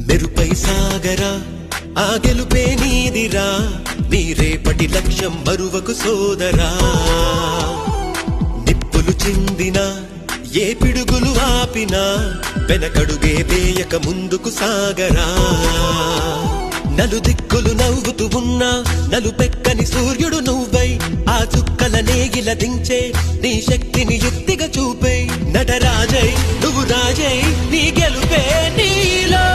మెరుపై సాగరా ఆ గెలుపే నీదిరా, నీ రేపటి లక్ష్యం మరువకు సోదరా. నిప్పులు చిందినా ఏ పిడుగులు ఆపినా వెనకడుగే వేయక ముందుకు సాగరా. నలుదిక్కులు నవ్వుతూ ఉన్నా నలుపెక్కని సూర్యుడు నువ్వై, ఆ చుక్కల నేగిల దించే నీ శక్తిని యుక్తిగా చూపే. నటరాజై నువ్వు రాజై నీ గెలుపే నీలో.